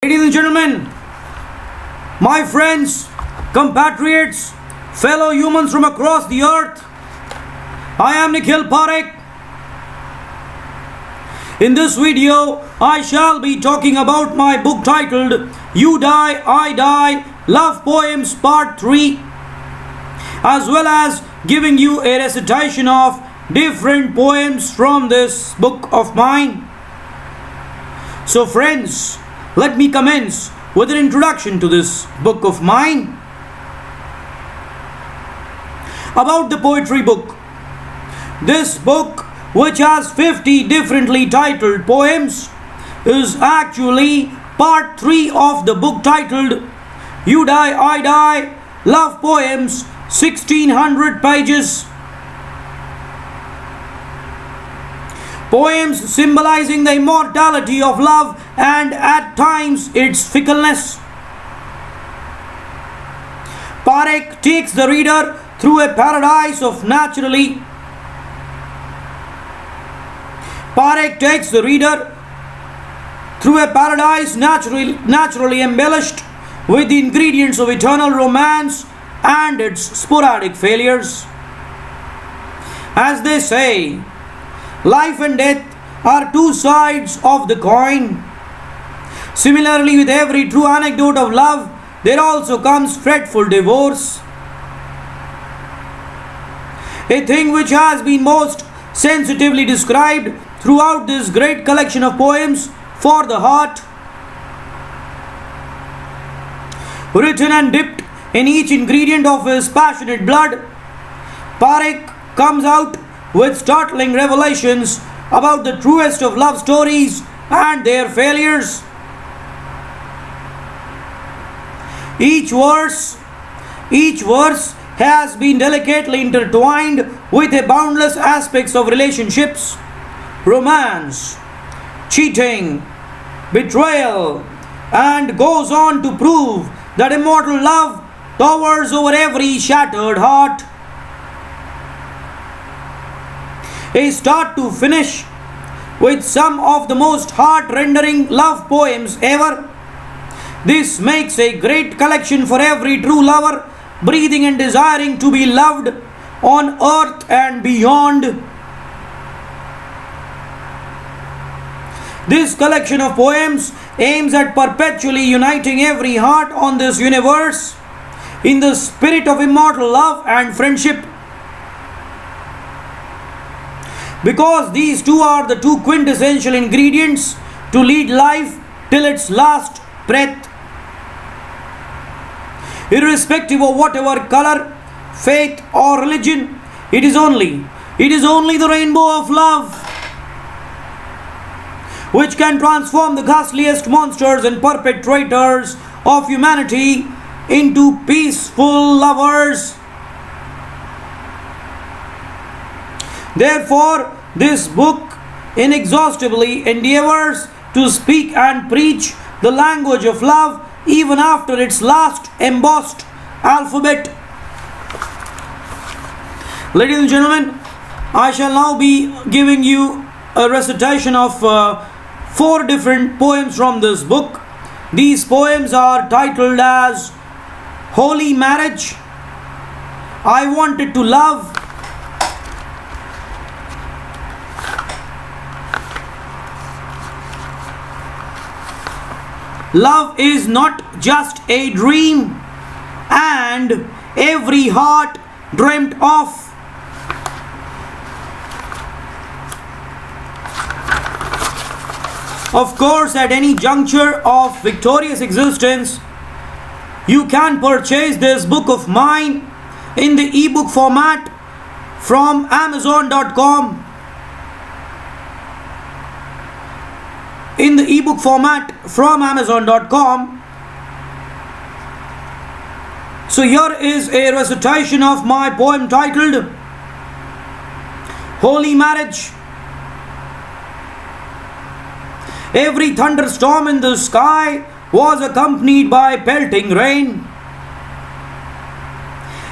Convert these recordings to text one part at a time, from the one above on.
Ladies and gentlemen, my friends, compatriots, fellow humans from across the earth, I am Nikhil Parekh. In this video, I shall be talking about my book titled You Die, I Die, Love Poems Part 3, as well as giving you a recitation of different poems from this book of mine. So friends, let me commence with an introduction to this book of mine. About the poetry book. This book, which has 50 differently titled poems, is actually part 3 of the book titled You Die, I Die, Love Poems, 1600 pages. Poems symbolizing the immortality of love and at times its fickleness. Parekh takes the reader through a paradise of naturally embellished with the ingredients of eternal romance and its sporadic failures. As they say, life and death are two sides of the coin. Similarly, with every true anecdote of love, there also comes fretful divorce. A thing which has been most sensitively described throughout this great collection of poems for the heart. Written and dipped in each ingredient of his passionate blood, Parekh comes out with startling revelations about the truest of love stories and their failures. Each verse has been delicately intertwined with the boundless aspects of relationships, romance, cheating, betrayal, and goes on to prove that immortal love towers over every shattered heart. A start to finish with some of the most heart-rendering love poems ever. This makes a great collection for every true lover breathing and desiring to be loved on earth and beyond. This collection of poems aims at perpetually uniting every heart on this universe in the spirit of immortal love and friendship. Because these two are the two quintessential ingredients to lead life till its last breath. Irrespective of whatever color, faith, or religion, it is only the rainbow of love which can transform the ghastliest monsters and perpetrators of humanity into peaceful lovers. Therefore, this book inexhaustibly endeavors to speak and preach the language of love even after its last embossed alphabet. Ladies and gentlemen, I shall now be giving you a recitation of 4 different poems from this book. These poems are titled as Holy Marriage, I Wanted to Love, Love is Not Just a Dream, and Every Heart Dreamt of. Of course, at any juncture of victorious existence, you can purchase this book of mine in the ebook format from Amazon.com. In the ebook format from Amazon.com. So here is a recitation of my poem titled Holy Marriage. Every thunderstorm in the sky was accompanied by pelting rain.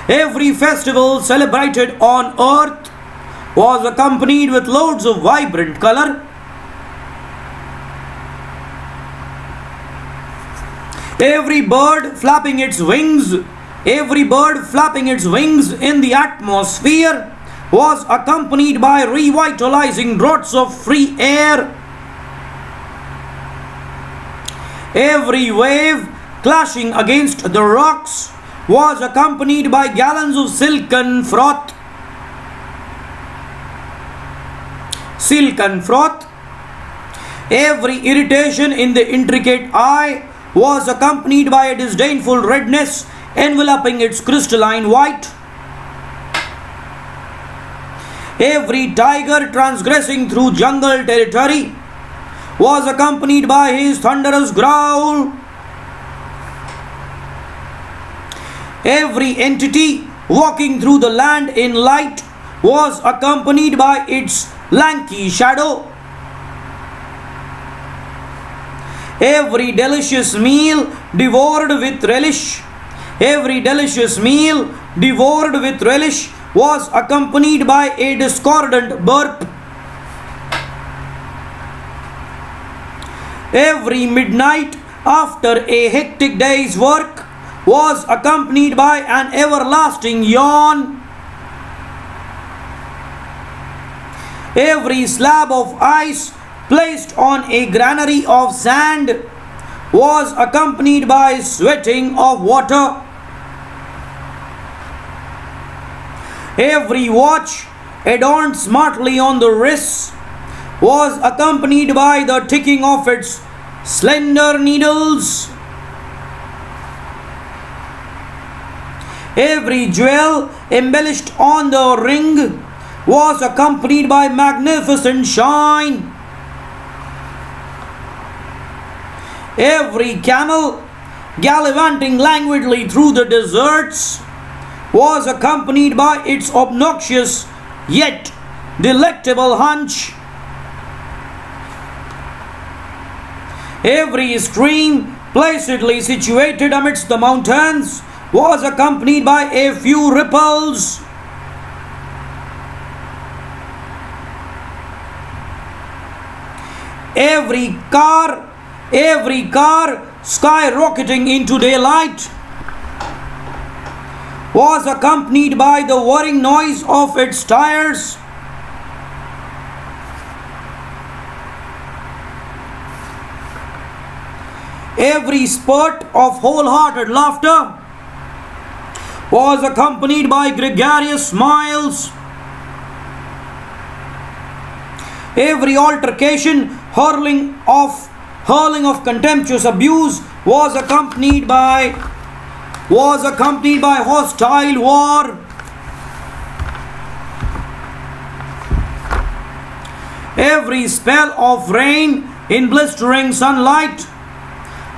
Every festival celebrated on earth was accompanied with loads of vibrant color. Every bird flapping its wings, every bird flapping its wings in the atmosphere was accompanied by revitalizing draughts of free air. Every wave clashing against the rocks was accompanied by gallons of silken froth. Silken froth. Every irritation in the intricate eye was accompanied by a disdainful redness enveloping its crystalline white. Every tiger transgressing through jungle territory was accompanied by his thunderous growl. Every entity walking through the land in light was accompanied by its lanky shadow. Every delicious meal devoured with relish, every delicious meal devoured with relish was accompanied by a discordant burp. Every midnight after a hectic day's work was accompanied by an everlasting yawn. Every slab of ice placed on a granary of sand was accompanied by sweating of water. Every watch adorned smartly on the wrists was accompanied by the ticking of its slender needles. Every jewel embellished on the ring was accompanied by magnificent shine. Every camel gallivanting languidly through the deserts was accompanied by its obnoxious yet delectable hunch. Every stream placidly situated amidst the mountains was accompanied by a few ripples. Every car skyrocketing into daylight was accompanied by the whirring noise of its tires. Every spurt of wholehearted laughter was accompanied by gregarious smiles. Every altercation, hurling of contemptuous abuse was accompanied by hostile war. Every spell of rain in blistering sunlight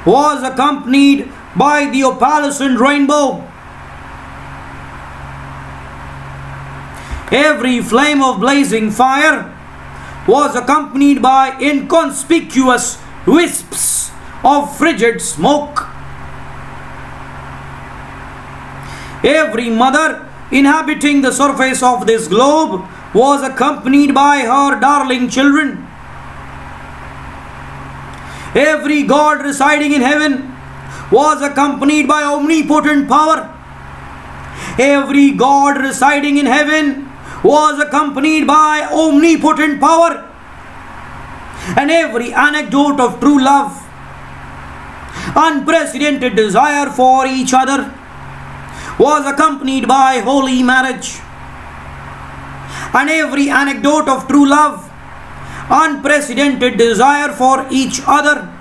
was accompanied by the opalescent rainbow. Every flame of blazing fire was accompanied by inconspicuous wisps of frigid smoke. Every mother inhabiting the surface of this globe was accompanied by her darling children. Every god residing in heaven was accompanied by omnipotent power. Every god residing in heaven was accompanied by omnipotent power. And every anecdote of true love, unprecedented desire for each other, was accompanied by holy marriage. And every anecdote of true love, unprecedented desire for each other,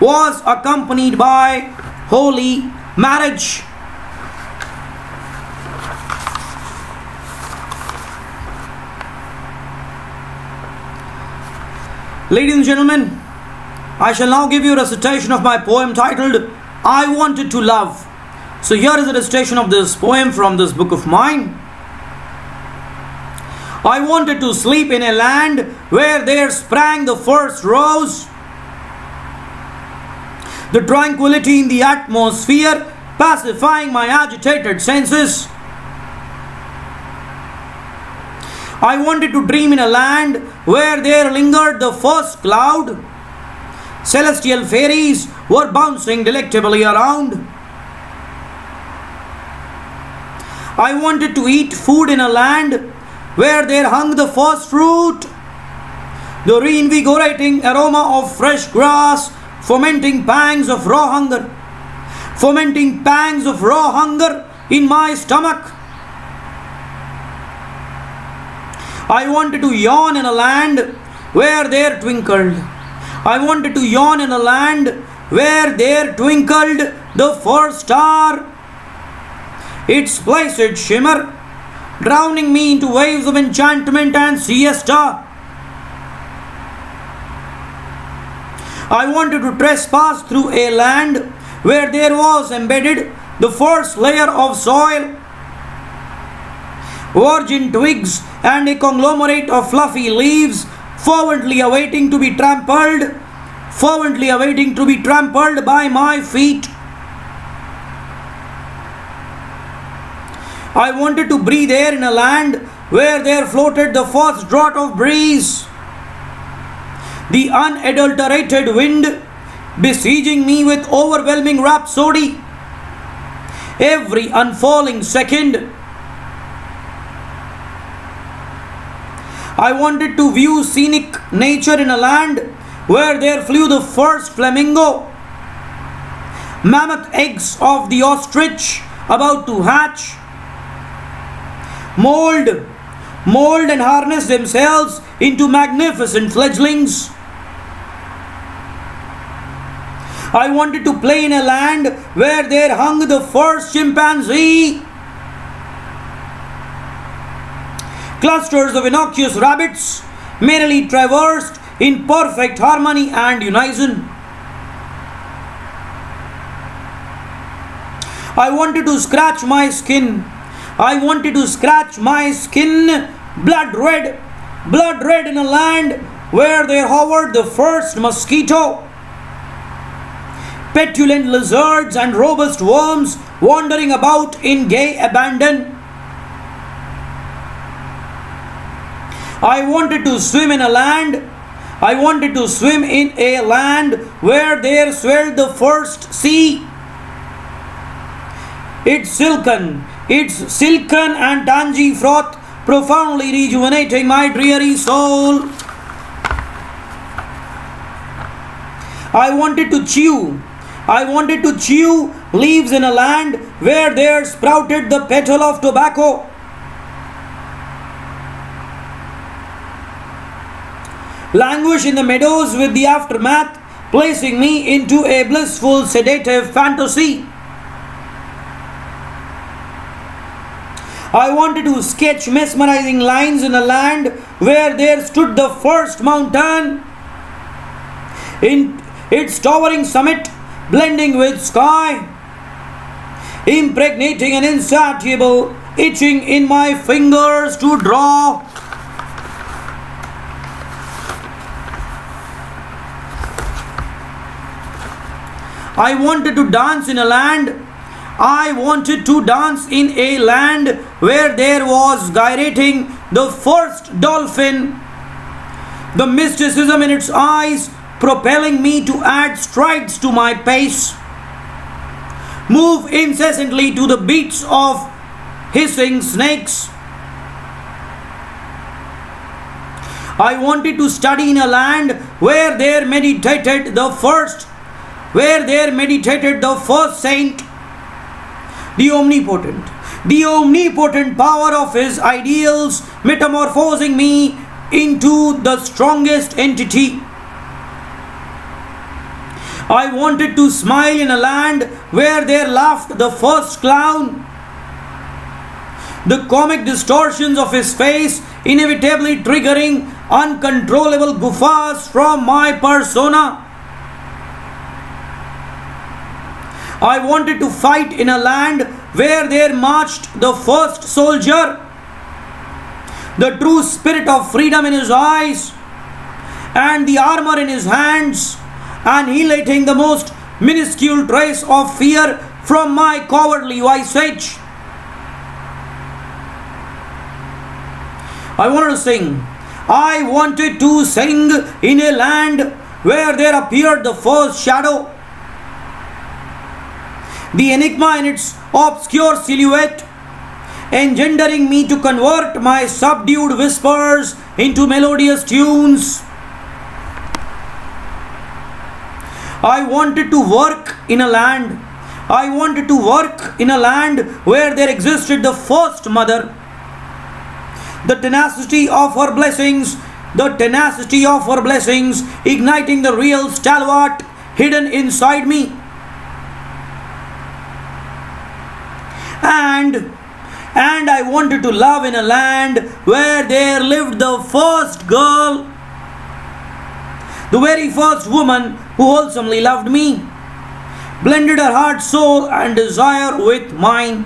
was accompanied by holy marriage. Ladies and gentlemen, I shall now give you a recitation of my poem titled I Wanted to Love. So here is a recitation of this poem from this book of mine. I wanted to sleep in a land where there sprang the first rose. The tranquility in the atmosphere pacifying my agitated senses. I wanted to dream in a land where there lingered the first cloud. Celestial fairies were bouncing delectably around. I wanted to eat food in a land where there hung the first fruit, the reinvigorating aroma of fresh grass, fomenting pangs of raw hunger, fomenting pangs of raw hunger in my stomach. I wanted to yawn in a land where there twinkled. I wanted to yawn in a land where there twinkled the first star, its placid shimmer drowning me into waves of enchantment and siesta. I wanted to trespass through a land where there was embedded the first layer of soil, virgin twigs and a conglomerate of fluffy leaves, fervently awaiting to be trampled by my feet. I wanted to breathe air in a land where there floated the first draught of breeze, the unadulterated wind besieging me with overwhelming rhapsody every unfalling second. I wanted to view scenic nature in a land where there flew the first flamingo, mammoth eggs of the ostrich about to hatch, mold and harness themselves into magnificent fledglings. I wanted to play in a land where there hung the first chimpanzee, clusters of innocuous rabbits merrily traversed in perfect harmony and unison. I wanted to scratch my skin. Blood red in a land where there hovered the first mosquito, petulant lizards and robust worms wandering about in gay abandon. I wanted to swim in a land where there swelled the first sea, its silken and tangy froth profoundly rejuvenating my dreary soul. I wanted to chew leaves in a land where there sprouted the petal of tobacco, languish in the meadows with the aftermath placing me into a blissful sedative fantasy. I wanted to sketch mesmerizing lines in a land where there stood the first mountain, in its towering summit blending with sky, impregnating an insatiable itching in my fingers to draw. I wanted to dance in a land where there was gyrating the first dolphin, the mysticism in its eyes propelling me to add strides to my pace, move incessantly to the beats of hissing snakes. I wanted to study in a land where there meditated the first saint, the omnipotent power of his ideals metamorphosing me into the strongest entity. I wanted to smile in a land where there laughed the first clown, the comic distortions of his face inevitably triggering uncontrollable guffaws from my persona. I wanted to fight in a land where there marched the first soldier, the true spirit of freedom in his eyes and the armor in his hands, annihilating the most minuscule trace of fear from my cowardly visage. I wanted to sing in a land where there appeared the first shadow, the enigma in its obscure silhouette, engendering me to convert my subdued whispers into melodious tunes. I wanted to work in a land. I wanted to work in a land where there existed the first mother. The tenacity of her blessings, igniting the real stalwart hidden inside me. And I wanted to love in a land where there lived the first girl, the very first woman who wholesomely loved me, blended her heart, soul, and desire with mine.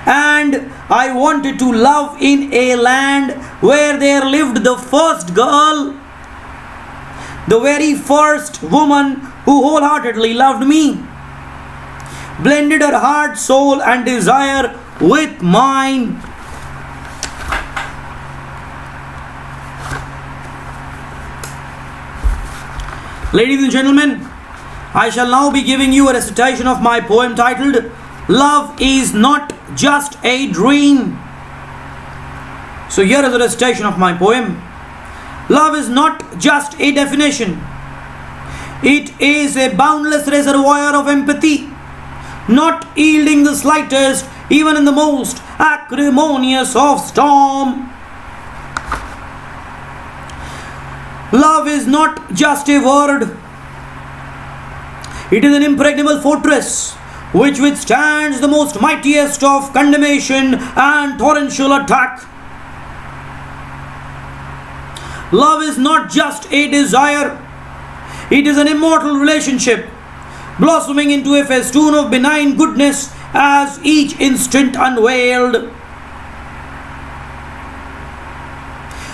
And I wanted to love in a land where there lived the first girl, the very first woman who wholeheartedly loved me, blended her heart, soul, and desire with mine. Ladies and gentlemen, I shall now be giving you a recitation of my poem titled Love is Not Just a Dream. So here is a recitation of my poem. Love is not just a definition. It is a boundless reservoir of empathy, not yielding the slightest, even in the most acrimonious of storm. Love is not just a word. It is an impregnable fortress which withstands the most mightiest of condemnation and torrential attack. Love is not just a desire. It is an immortal relationship, blossoming into a festoon of benign goodness as each instant unveiled.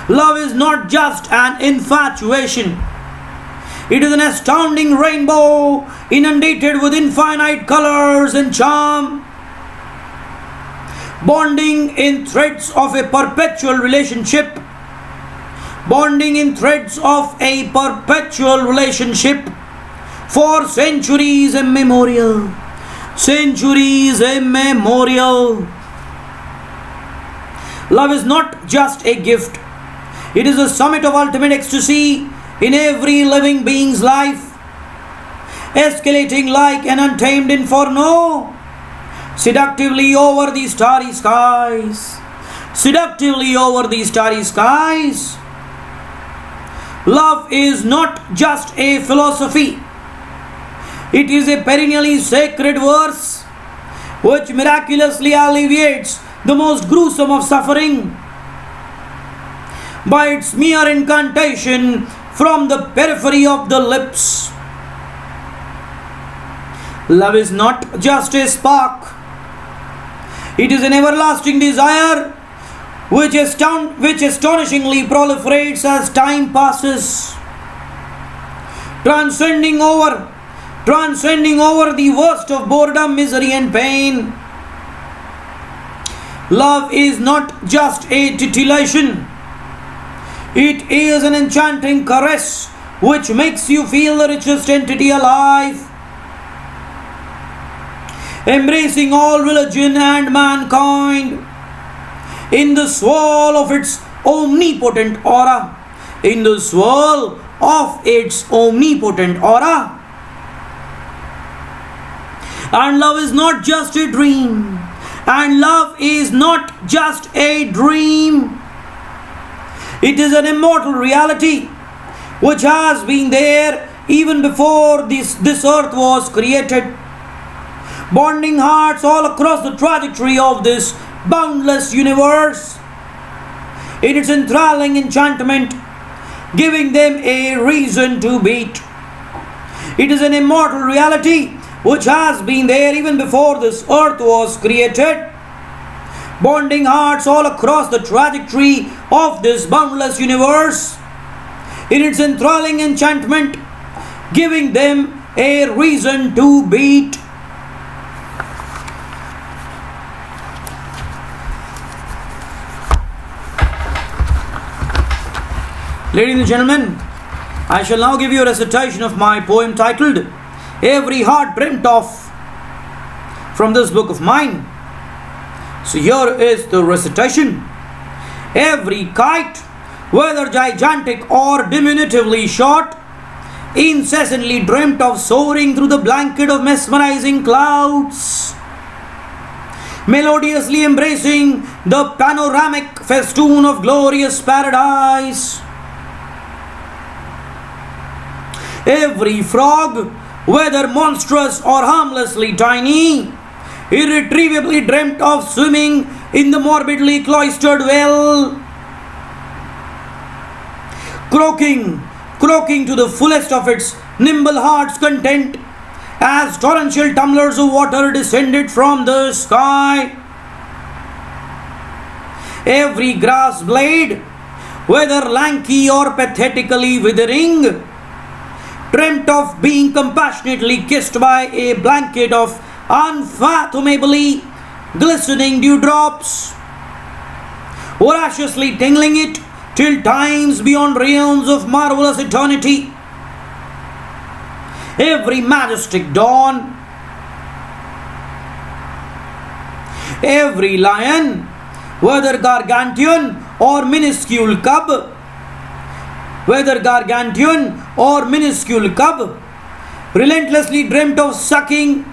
Love is not just an infatuation. It is an astounding rainbow inundated with infinite colors and charm, bonding in threads of a perpetual relationship, for centuries immemorial. Love is not just a gift. It is the summit of ultimate ecstasy in every living being's life, escalating like an untamed inferno, seductively over the starry skies. Love is not just a philosophy. It is a perennially sacred verse which miraculously alleviates the most gruesome of suffering by its mere incantation from the periphery of the lips. Love is not just a spark. It is an everlasting desire which astonishingly proliferates as time passes, transcending over the worst of boredom, misery, and pain. Love is not just a titillation. It is an enchanting caress which makes you feel the richest entity alive, embracing all religion and mankind in the swirl of its omnipotent aura. And love is not just a dream. It is an immortal reality which has been there even before this earth was created, bonding hearts all across the trajectory of this boundless universe in its enthralling enchantment, giving them a reason to beat. It is an immortal reality which has been there even before this earth was created, bonding hearts all across the trajectory of this boundless universe in its enthralling enchantment, giving them a reason to beat. Ladies and gentlemen, I shall now give you a recitation of my poem titled Every Heart Dreamt of from this book of mine. So here is the recitation. Every kite, whether gigantic or diminutively short, incessantly dreamt of soaring through the blanket of mesmerizing clouds, melodiously embracing the panoramic festoon of glorious paradise. Every frog, whether monstrous or harmlessly tiny, irretrievably dreamt of swimming in the morbidly cloistered well, croaking to the fullest of its nimble heart's content as torrential tumblers of water descended from the sky. Every grass blade, whether lanky or pathetically withering, dreamt of being compassionately kissed by a blanket of unfathomably glistening dewdrops, voraciously tingling it till times beyond realms of marvelous eternity. Every majestic dawn, every lion, whether gargantuan or minuscule cub, relentlessly dreamt of sucking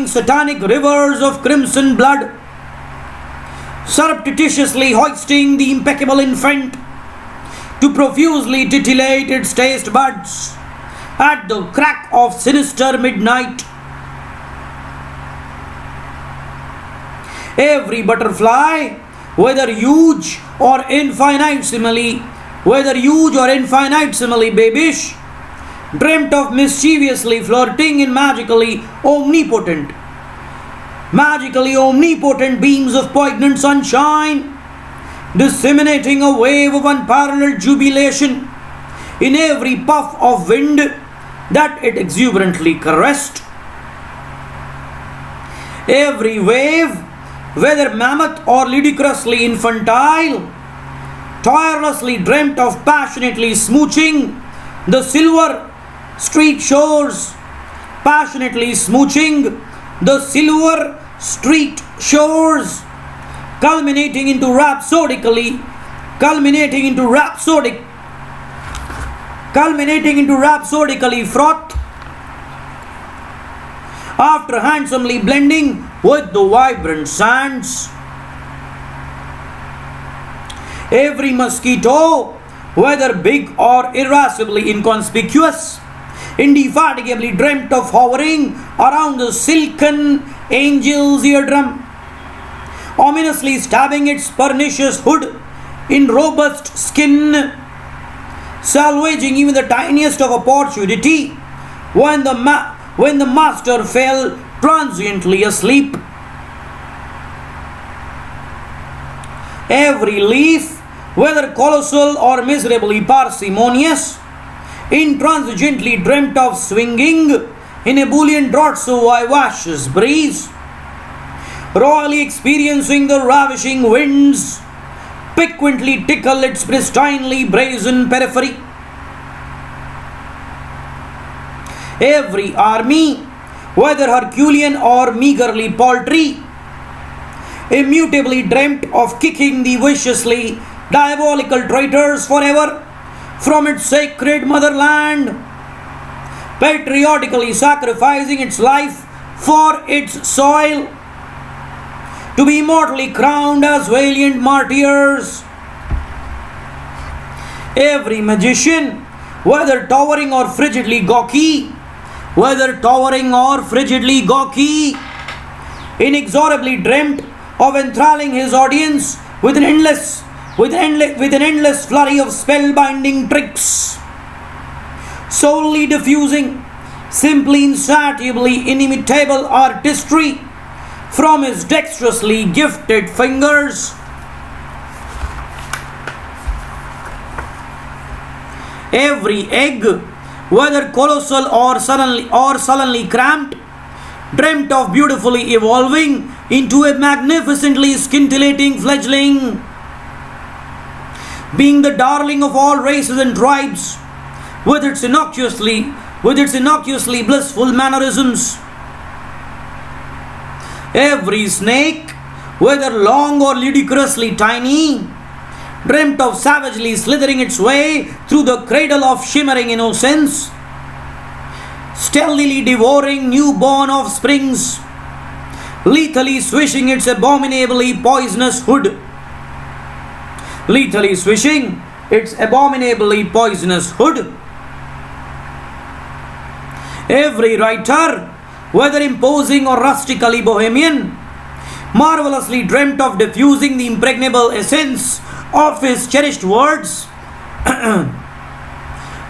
satanic rivers of crimson blood, surreptitiously hoisting the impeccable infant to profusely titillate its taste buds at the crack of sinister midnight. Every butterfly, whether huge or infinitesimally babyish, dreamt of mischievously flirting in magically omnipotent beams of poignant sunshine, disseminating a wave of unparalleled jubilation in every puff of wind that it exuberantly caressed. Every wave, whether mammoth or ludicrously infantile, tirelessly dreamt of passionately smooching the silver street shores, culminating into rhapsodically froth after handsomely blending with the vibrant sands. Every mosquito, whether big or irascibly inconspicuous, indefatigably dreamt of hovering around the silken angel's eardrum, ominously stabbing its pernicious hood in robust skin, salvaging even the tiniest of opportunity when the master fell transiently asleep. Every leaf, whether colossal or miserably parsimonious, intransigently dreamt of swinging in ebullient draughts of vivacious breeze, royally experiencing the ravishing winds piquantly tickle its pristinely brazen periphery. Every army, whether Herculean or meagerly paltry, immutably dreamt of kicking the viciously diabolical traitors forever from its sacred motherland, patriotically sacrificing its life for its soil, to be immortally crowned as valiant martyrs. Every magician, whether towering or frigidly gawky, inexorably dreamt of enthralling his audience with an endless flurry of spellbinding tricks, solely diffusing simply insatiably inimitable artistry from his dexterously gifted fingers. Every egg, whether colossal or sullenly cramped, dreamt of beautifully evolving into a magnificently scintillating fledgling, being the darling of all races and tribes, with its innocuously blissful mannerisms, Every snake, whether long or ludicrously tiny, dreamt of savagely slithering its way through the cradle of shimmering innocence, stealthily devouring newborn offsprings, lethally swishing its abominably poisonous hood. Lethally swishing its abominably poisonous hood. Every writer, whether imposing or rustically bohemian, marvelously dreamt of diffusing the impregnable essence of his cherished words.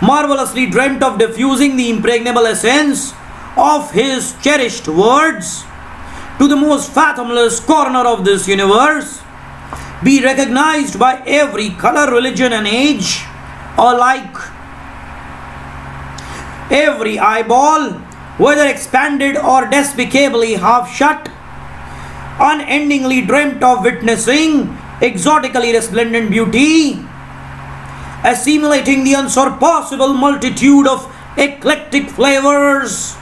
Marvelously dreamt of diffusing the impregnable essence of his cherished words to the most fathomless corner of this universe, be recognized by every color, religion, and age alike. Every eyeball, whether expanded or despicably half shut, unendingly dreamt of witnessing exotically resplendent beauty, assimilating the unsurpassable multitude of eclectic flavors,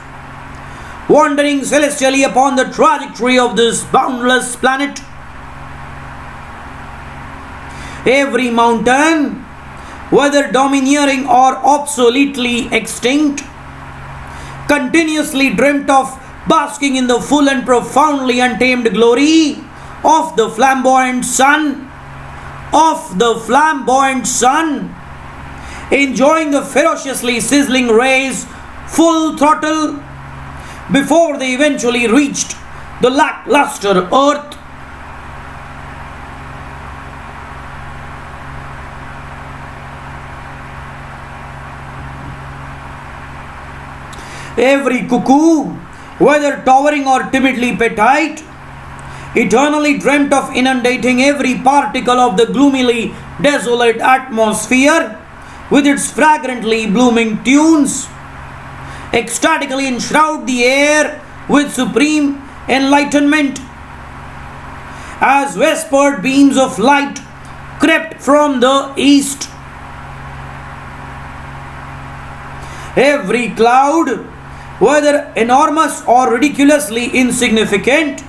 wandering celestially upon the trajectory of this boundless planet. Every mountain, whether domineering or obsoletely extinct, continuously dreamt of basking in the full and profoundly untamed glory of the flamboyant sun, enjoying the ferociously sizzling rays full throttle before they eventually reached the lackluster earth. Every cuckoo, whether towering or timidly petite, eternally dreamt of inundating every particle of the gloomily desolate atmosphere with its fragrantly blooming tunes, ecstatically enshroud the air with supreme enlightenment, as whispered beams of light crept from the east. Every cloud, whether enormous or ridiculously insignificant,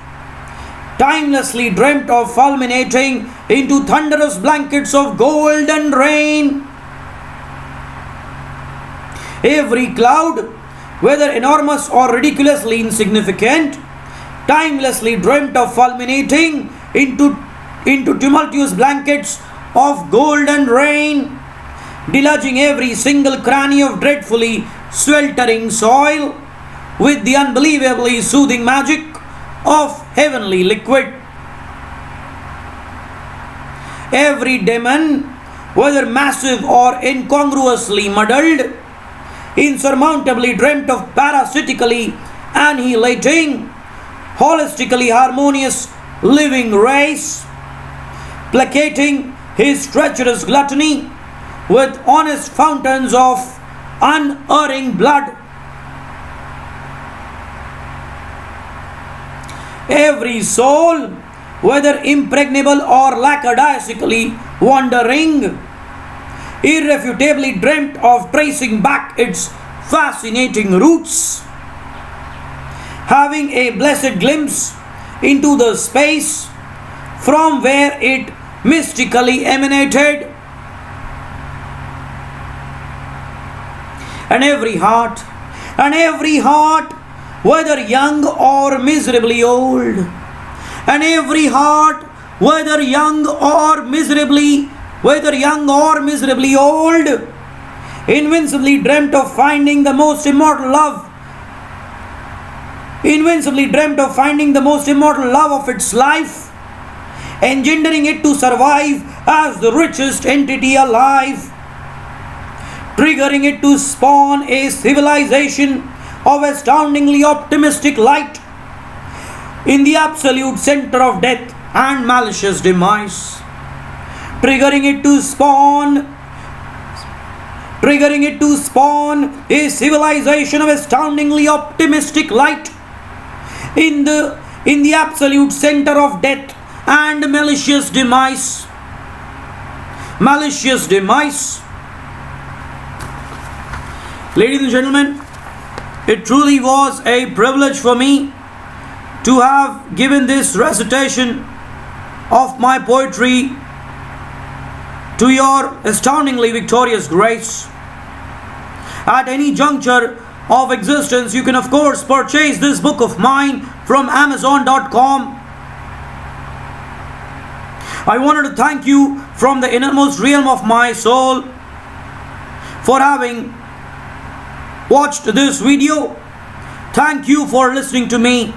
timelessly dreamt of fulminating into thunderous blankets of golden rain. Every cloud, whether enormous or ridiculously insignificant, timelessly dreamt of fulminating into tumultuous blankets of golden rain, deluging every single cranny of dreadfully sweltering soil with the unbelievably soothing magic of heavenly liquid. Every demon, whether massive or incongruously muddled, insurmountably dreamt of parasitically annihilating, holistically harmonious living race, placating his treacherous gluttony with honest fountains of unerring blood. Every soul, whether impregnable or lackadaisically wandering, irrefutably dreamt of tracing back its fascinating roots, having a blessed glimpse into the space from where it mystically emanated. And every heart, whether young or miserably old, and every heart, whether young or miserably old, invincibly dreamt of finding the most immortal love, of its life, engendering it to survive as the richest entity alive, triggering it to spawn a civilization of astoundingly optimistic light in the absolute center of death and malicious demise, triggering it to spawn a civilization of astoundingly optimistic light in the absolute center of death and malicious demise. Ladies and gentlemen, it truly was a privilege for me to have given this recitation of my poetry to your astoundingly victorious grace. At any juncture of existence, you can of course purchase this book of mine from Amazon.com. I wanted to thank you from the innermost realm of my soul for having watched this video. Thank you for listening to me.